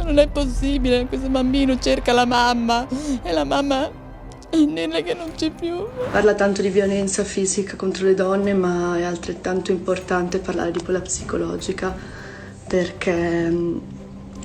non è possibile, questo bambino cerca la mamma e la mamma dirle che non c'è più. Parla tanto di violenza fisica contro le donne, ma è altrettanto importante parlare di quella psicologica, perché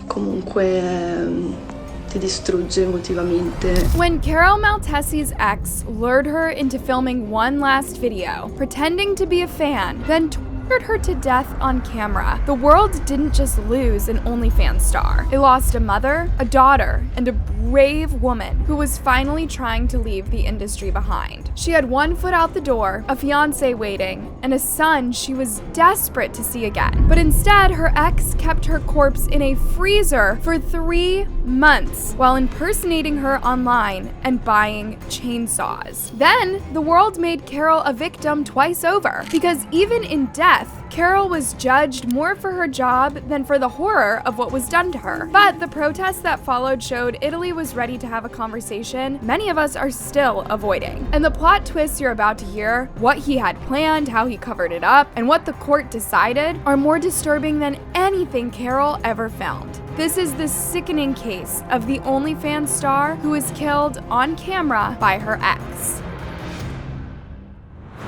comunque ti distrugge emotivamente. When Carol Maltese's ex lured her into filming one last video, pretending to be a fan, then tortured her to death on camera, the world didn't just lose an OnlyFans star. It lost a mother, a daughter, and a brave woman who was finally trying to leave the industry behind. She had one foot out the door, a fiancé waiting, and a son she was desperate to see again. But instead, her ex kept her corpse in a freezer for 3 months while impersonating her online and buying chainsaws. Then, the world made Carol a victim twice over, because even in death, Carol was judged more for her job than for the horror of what was done to her. But the protests that followed showed Italy was ready to have a conversation many of us are still avoiding. And the plot twists you're about to hear, what he had planned, how he covered it up, and what the court decided are more disturbing than anything Carol ever filmed. This is the sickening case of the OnlyFans star who was killed on camera by her ex.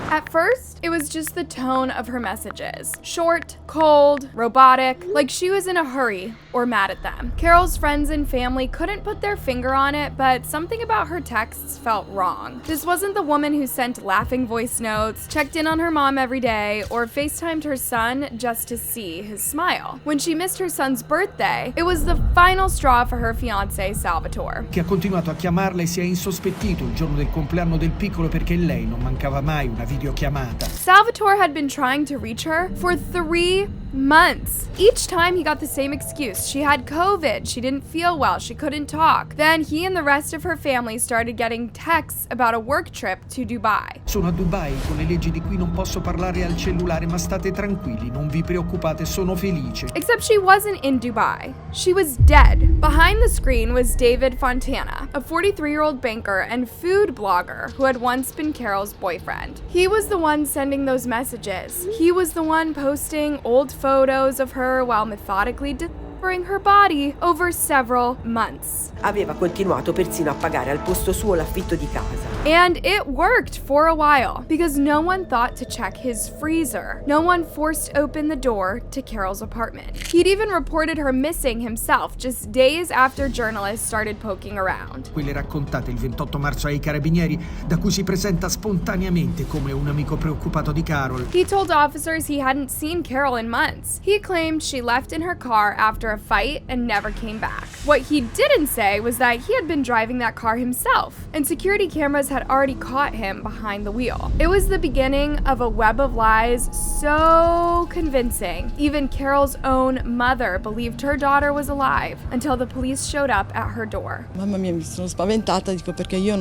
At first, it was just the tone of her messages. Short, cold, robotic, like she was in a hurry or mad at them. Carol's friends and family couldn't put their finger on it, but something about her texts felt wrong. This wasn't the woman who sent laughing voice notes, checked in on her mom every day, or FaceTimed her son just to see his smile. When she missed her son's birthday, it was the final straw for her fiancé, Salvatore. Che ha continuato a chiamarla e si è insospettito il giorno del compleanno del piccolo perché lei non mancava mai una videochiamata. Salvatore had been trying to reach her for 3 months. Each time he got the same excuse. She had COVID, she didn't feel well, she couldn't talk. Then he and the rest of her family started getting texts about a work trip to Dubai. Sono a Dubai, con le leggi di qui non posso parlare al cellulare, ma state tranquilli, non vi preoccupate, sono felice. Except she wasn't in Dubai. She was dead. Behind the screen was David Fontana, a 43-year-old banker and food blogger who had once been Carol's boyfriend. He was the one sending those messages. He was the one posting old photos of her while methodically dismembering her body over several months. Aveva continuato persino a pagare al posto suo l'affitto di casa. And it worked for a while, because no one thought to check his freezer. No one forced open the door to Carol's apartment. He'd even reported her missing himself just days after journalists started poking around. Quelle raccontate il 28 marzo ai carabinieri, da cui si presenta spontaneamente come un amico preoccupato di Carol. He told officers he hadn't seen Carol in months. He claimed she left in her car after a fight and never came back. What he didn't say was that he had been driving that car himself, and security cameras had already caught him behind the wheel. It was the beginning of a web of lies so convincing, even Carol's own mother believed her daughter was alive until the police showed up at her door. Mamma mia, mi sono spaventata, dico, perché io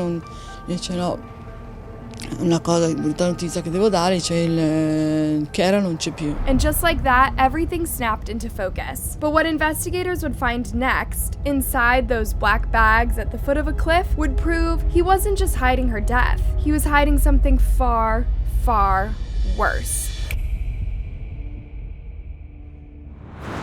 ce l'ho una cosa, brutta notizia che devo dare, Carol non c'è più. And just like that, everything snapped into focus. But what investigators would find next, inside those black bags at the foot of a cliff, would prove he wasn't just hiding her death. He was hiding something far, far worse.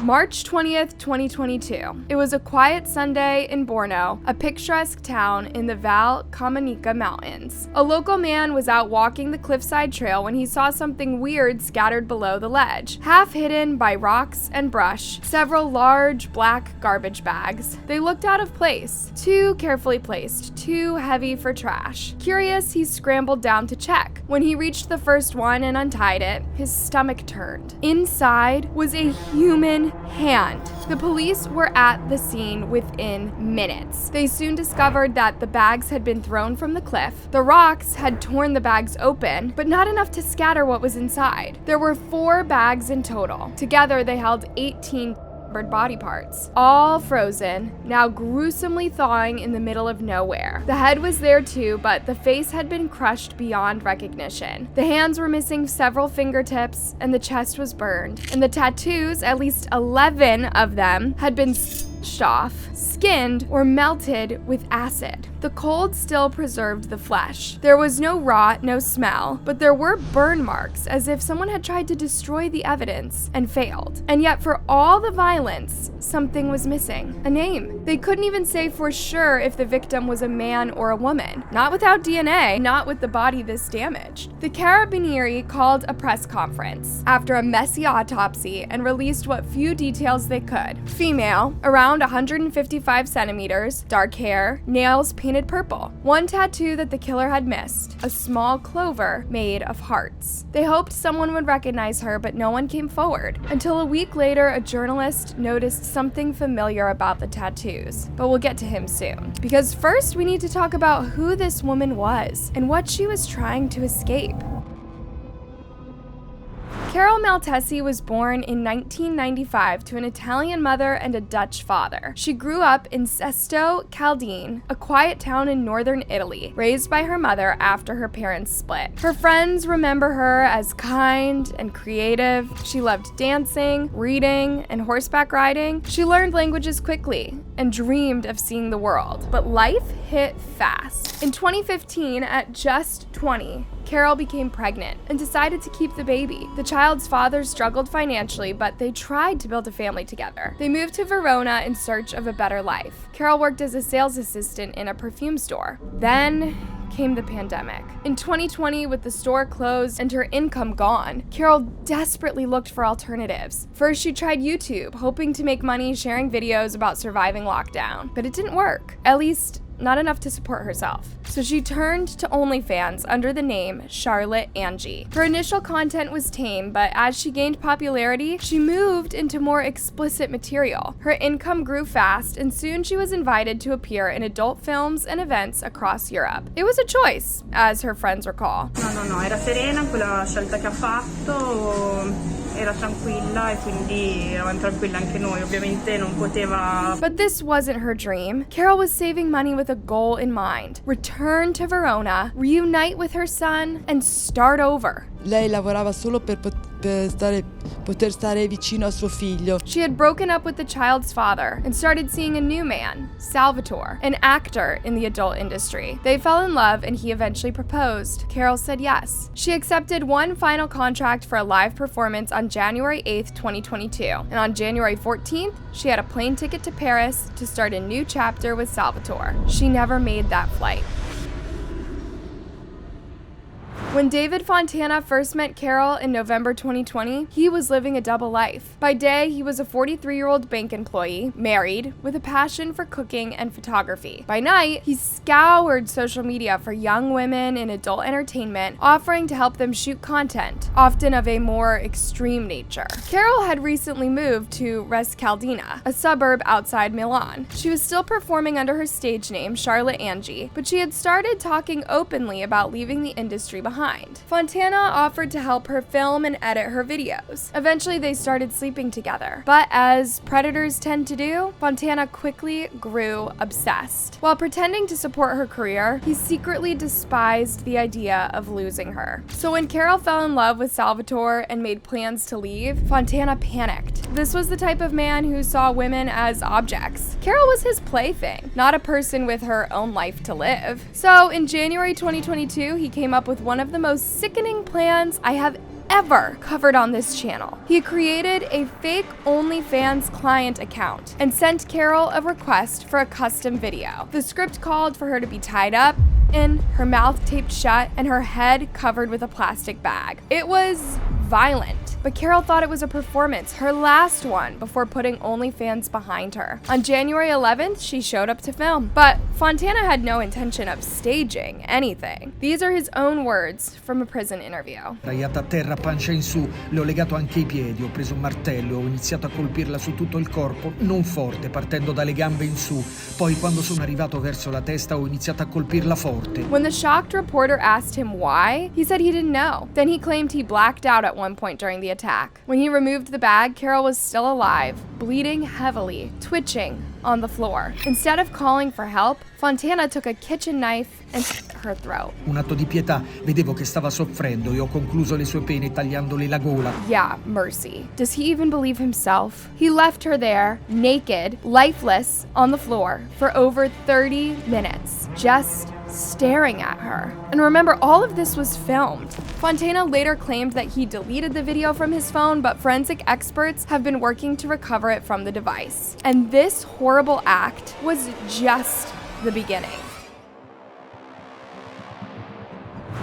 March 20th, 2022. It was a quiet Sunday in Borno, a picturesque town in the Val Kamanika Mountains. A local man was out walking the cliffside trail when he saw something weird scattered below the ledge. Half hidden by rocks and brush, several large black garbage bags. They looked out of place, too carefully placed, too heavy for trash. Curious, he scrambled down to check. When he reached the first one and untied it, his stomach turned. Inside was a human hand. The police were at the scene within minutes. They soon discovered that the bags had been thrown from the cliff. The rocks had torn the bags open, but not enough to scatter what was inside. There were 4 bags in total. Together, they held 18 body parts, all frozen, now gruesomely thawing in the middle of nowhere. The head was there too, but the face had been crushed beyond recognition. The hands were missing several fingertips, and the chest was burned. And the tattoos, at least 11 of them, had been washed off, skinned, or melted with acid. The cold still preserved the flesh. There was no rot, no smell, but there were burn marks as if someone had tried to destroy the evidence and failed. And yet for all the violence, something was missing. A name. They couldn't even say for sure if the victim was a man or a woman. Not without DNA, not with the body this damaged. The Carabinieri called a press conference after a messy autopsy and released what few details they could. Female, around 155 centimeters, dark hair, nails painted purple. One tattoo that the killer had missed, a small clover made of hearts. They hoped someone would recognize her, but no one came forward. Until a week later, a journalist noticed something familiar about the tattoos. But we'll get to him soon. Because first, we need to talk about who this woman was and what she was trying to escape. Carol Maltese was born in 1995 to an Italian mother and a Dutch father. She grew up in Sesto Caldine, a quiet town in northern Italy, raised by her mother after her parents split. Her friends remember her as kind and creative. She loved dancing, reading, and horseback riding. She learned languages quickly and dreamed of seeing the world. But life hit fast. In 2015, at just 20, Carol became pregnant and decided to keep the baby. The child's father struggled financially, but they tried to build a family together. They moved to Verona in search of a better life. Carol worked as a sales assistant in a perfume store. Then came the pandemic. In 2020, with the store closed and her income gone, Carol desperately looked for alternatives. First, she tried YouTube, hoping to make money sharing videos about surviving lockdown, but it didn't work. At least, not enough to support herself. So she turned to OnlyFans under the name Charlotte Angie. Her initial content was tame, but as she gained popularity, she moved into more explicit material. Her income grew fast, and soon she was invited to appear in adult films and events across Europe. It was a choice, as her friends recall. No, era serena quella scelta che ha fatto. Era tranquilla e quindi eravamo tranquilli anche noi, ovviamente non poteva. But this wasn't her dream. Carol was saving money with a goal in mind: return to Verona, reunite with her son, and start over. Lei lavorava solo per poter stare vicino a suo figlio. She had broken up with the child's father and started seeing a new man, Salvatore, an actor in the adult industry. They fell in love and he eventually proposed. Carol said yes. She accepted one final contract for a live performance on January 8th, 2022. And on January 14th, she had a plane ticket to Paris to start a new chapter with Salvatore. She never made that flight. When David Fontana first met Carol in November 2020, he was living a double life. By day, he was a 43-year-old bank employee, married, with a passion for cooking and photography. By night, he scoured social media for young women in adult entertainment, offering to help them shoot content, often of a more extreme nature. Carol had recently moved to Rescaldina, a suburb outside Milan. She was still performing under her stage name, Charlotte Angie, but she had started talking openly about leaving the industry behind. Fontana offered to help her film and edit her videos. Eventually, they started sleeping together. But as predators tend to do, Fontana quickly grew obsessed. While pretending to support her career, he secretly despised the idea of losing her. So when Carol fell in love with Salvatore and made plans to leave, Fontana panicked. This was the type of man who saw women as objects. Carol was his plaything, not a person with her own life to live. So in January 2022, he came up with one of the most sickening plans I have ever covered on this channel. He created a fake OnlyFans client account and sent Carol a request for a custom video. The script called for her to be tied up, her mouth taped shut, and her head covered with a plastic bag. It was violent, but Carol thought it was a performance, her last one, before putting OnlyFans behind her. On January 11th, she showed up to film, but Fontana had no intention of staging anything. These are his own words from a prison interview. Raiata a terra, pancia in su, le ho legato anche i piedi, ho preso un martello e ho iniziato a colpirla su tutto il corpo, non forte, partendo dalle gambe in su. Poi quando sono arrivato verso la testa ho iniziato a colpirla forte. When the shocked reporter asked him why, he said he didn't know. Then he claimed he blacked out at one point during the attack. When he removed the bag, Carol was still alive, bleeding heavily, twitching on the floor. Instead of calling for help, Fontana took a kitchen knife and her throat. Un atto di pietà, vedevo che stava soffrendo e ho concluso le sue pene tagliandole la gola. Yeah, mercy. Does he even believe himself? He left her there, naked, lifeless, on the floor for over 30 minutes, just staring at her. And remember, all of this was filmed. Fontana later claimed that he deleted the video from his phone, but forensic experts have been working to recover it from the device. And this horrible act was just the beginning.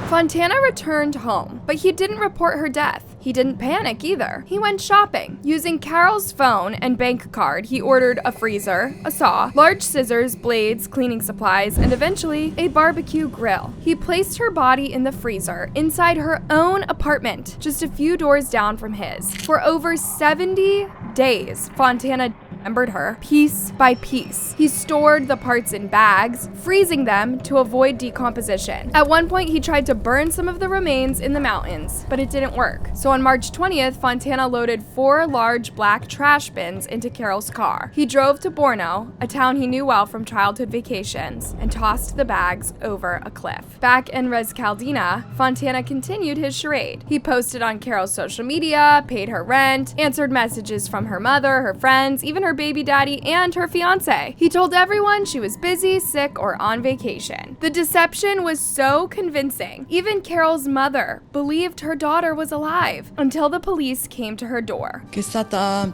Fontana returned home, but he didn't report her death. He didn't panic either. He went shopping. Using Carol's phone and bank card, he ordered a freezer, a saw, large scissors, blades, cleaning supplies, and eventually a barbecue grill. He placed her body in the freezer inside her own apartment, just a few doors down from his. For over 70 days, Fontana dismembered her piece by piece. He stored the parts in bags, freezing them to avoid decomposition. At one point, he tried to burn some of the remains in the mountains, but it didn't work. So on March 20th, Fontana loaded 4 large black trash bins into Carol's car. He drove to Borno, a town he knew well from childhood vacations, and tossed the bags over a cliff. Back in Res Caldina, Fontana continued his charade. He posted on Carol's social media, paid her rent, answered messages from her mother, her friends, even her baby daddy, and her fiance. He told everyone she was busy, sick, or on vacation. The deception was so convincing. Even Carol's mother believed her daughter was alive until the police came to her door. Che è stata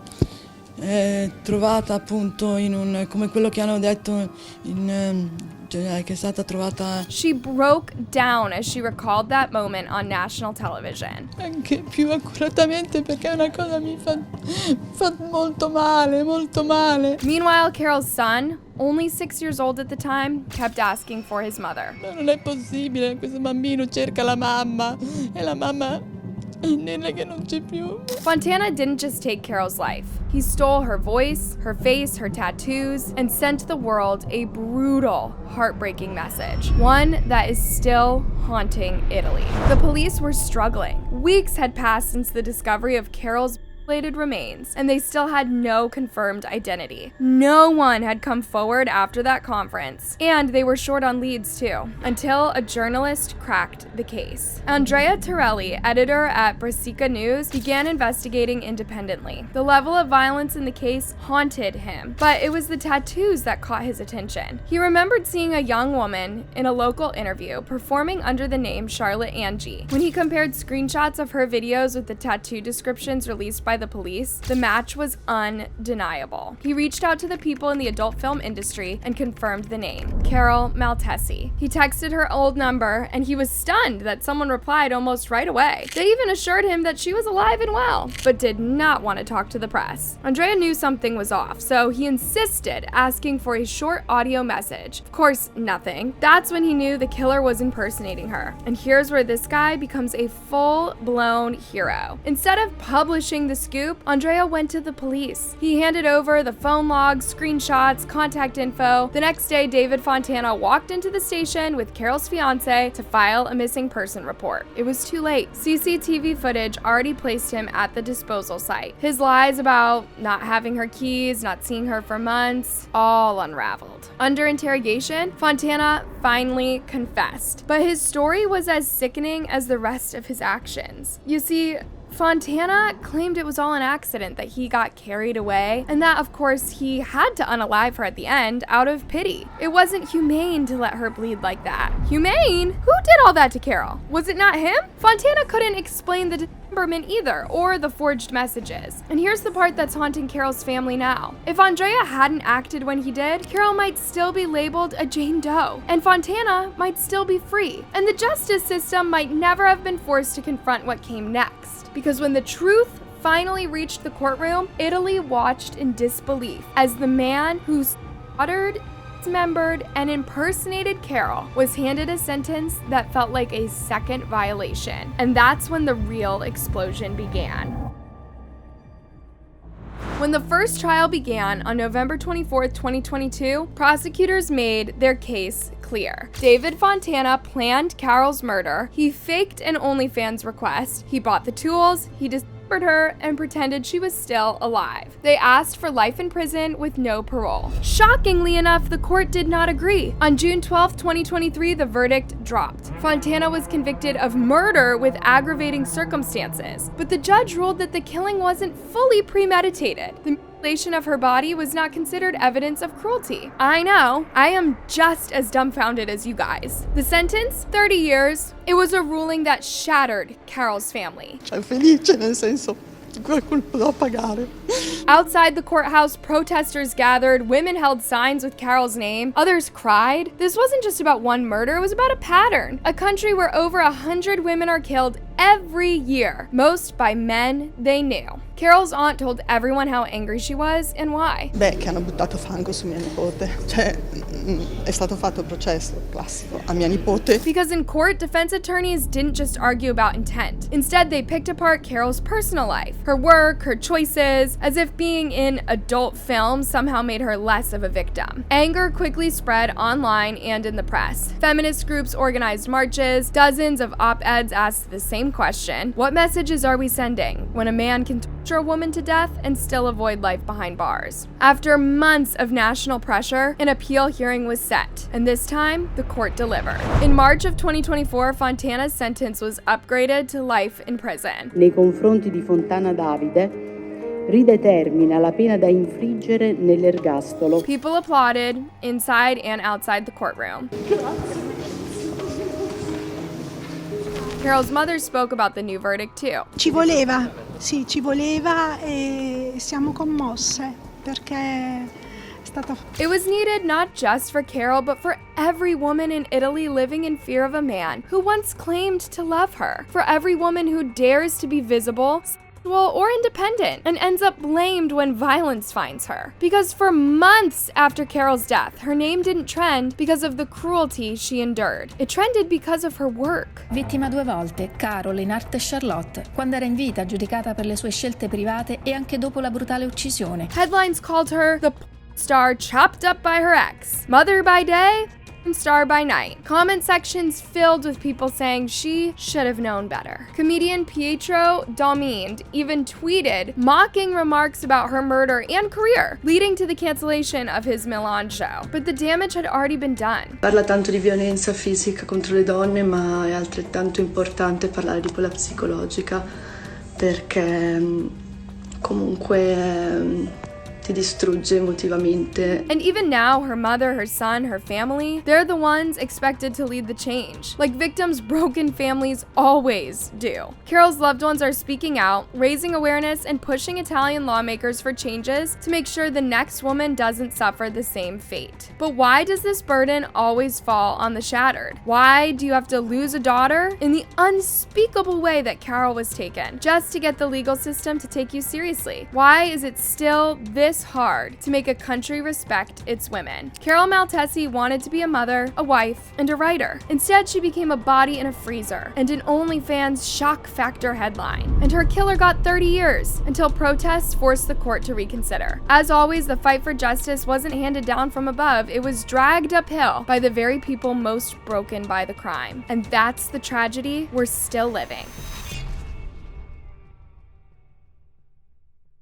trovata appunto in un, come quello che hanno detto che è stata trovata She broke down as she recalled that moment on national television. anche più accuratamente perché è una cosa mi fa molto male, molto male. Meanwhile, Carol's son, only 6 years old at the time, kept asking for his mother. Ma non è possibile, questo bambino cerca la mamma e la mamma è che non c'è più. Fontana didn't just take Carol's life. He stole her voice, her face, her tattoos, and sent the world a brutal, heartbreaking message. One that is still haunting Italy. The police were struggling. Weeks had passed since the discovery of Carol's mutilated remains, and they still had no confirmed identity. No one had come forward after that conference, and they were short on leads too, until a journalist cracked the case. Andrea Torelli, editor at Brescia News, began investigating independently. The level of violence in the case haunted him, but it was the tattoos that caught his attention. He remembered seeing a young woman in a local interview performing under the name Charlotte Angie. When he compared screenshots of her videos with the tattoo descriptions released by the police, the match was undeniable. He reached out to the people in the adult film industry and confirmed the name, Carol Maltese. He texted her old number, and he was stunned that someone replied almost right away. They even assured him that she was alive and well, but did not want to talk to the press. Andrea knew something was off, so he insisted, asking for a short audio message. Of course, nothing. That's when he knew the killer was impersonating her. And here's where this guy becomes a full-blown hero. Instead of publishing the scoop, Andrea went to the police. He handed over the phone logs, screenshots, contact info. The next day, David Fontana walked into the station with Carol's fiance to file a missing person report. It was too late. CCTV footage already placed him at the disposal site. His lies about not having her keys, not seeing her for months, all unraveled. Under interrogation, Fontana finally confessed, but his story was as sickening as the rest of his actions. You see, Fontana claimed it was all an accident, that he got carried away, and that, of course, he had to unalive her at the end out of pity. It wasn't humane to let her bleed like that. Humane? Who did all that to Carol? Was it not him? Fontana couldn't explain the dismemberment either, or the forged messages. And here's the part that's haunting Carol's family now. If Andrea hadn't acted when he did, Carol might still be labeled a Jane Doe, and Fontana might still be free, and the justice system might never have been forced to confront what came next. Because when the truth finally reached the courtroom, Italy watched in disbelief as the man who slaughtered, dismembered, and impersonated Carol was handed a sentence that felt like a second violation. And that's when the real explosion began. When the first trial began on November 24th, 2022, prosecutors made their case clear. David Fontana planned Carol's murder. He faked an OnlyFans request. He bought the tools. He pampered her and pretended she was still alive. They asked for life in prison with no parole. Shockingly enough, the court did not agree. On June 12, 2023, the verdict dropped. Fontana was convicted of murder with aggravating circumstances, but the judge ruled that the killing wasn't fully premeditated. The mutilation of her body was not considered evidence of cruelty. I know, I am just as dumbfounded as you guys. The sentence? 30 years. It was a ruling that shattered Carol's family. Cioè felice nel senso qualcuno da pagare. Outside the courthouse, protesters gathered, women held signs with Carol's name, others cried. This wasn't just about one murder, it was about a pattern. A country where over 100 women are killed every year, most by men they knew. Carol's aunt told everyone how angry she was and why. Beh, che hanno buttato fango su mia nipote. Cioè, è stato fatto il processo classico a mia nipote. Because in court, defense attorneys didn't just argue about intent. Instead, they picked apart Carol's personal life, her work, her choices, as if being in adult film somehow made her less of a victim. Anger quickly spread online and in the press. Feminist groups organized marches, dozens of op-eds asked the same question: what messages are we sending when a man can torture a woman to death and still avoid life behind bars? After months of national pressure, an appeal hearing was set, and this time, the court delivered. In March of 2024, Fontana's sentence was upgraded to life in prison. Nei confronti di Fontana Davide ridetermina la pena da infliggere nell'ergastolo. People applauded inside and outside the courtroom. Carol's mother spoke about the new verdict too. Ci voleva, sì, ci voleva e siamo commosse perché è stata... It was needed not just for Carol, but for every woman in Italy living in fear of a man who once claimed to love her. For every woman who dares to be visible, or independent, and ends up blamed when violence finds her. Because for months after Carol's death, her name didn't trend because of the cruelty she endured. It trended because of her work. Vittima 2 volte, Carol in arte Charlotte, quando era in vita giudicata per le sue scelte private e anche dopo la brutale uccisione. Headlines called her the star chopped up by her ex, mother by day, and star by night. Comment sections filled with people saying she should have known better. Comedian Pietro Domine even tweeted mocking remarks about her murder and career, leading to the cancellation of his Milan show. But the damage had already been done. Parla tanto di violenza fisica contro le donne, ma è altrettanto importante parlare di quella psicologica, perché comunque ti distrugge emotivamente. And even now, her mother, her son, her family, they're the ones expected to lead the change, like victims' broken families always do. Carol's loved ones are speaking out, raising awareness, and pushing Italian lawmakers for changes to make sure the next woman doesn't suffer the same fate. But why does this burden always fall on the shattered? Why do you have to lose a daughter in the unspeakable way that Carol was taken, just to get the legal system to take you seriously? Why is it still this hard to make a country respect its women? Carol Maltese wanted to be a mother, a wife, and a writer. Instead, she became a body in a freezer and an OnlyFans shock factor headline. And her killer got 30 years until protests forced the court to reconsider. As always, the fight for justice wasn't handed down from above, it was dragged uphill by the very people most broken by the crime. And that's the tragedy we're still living.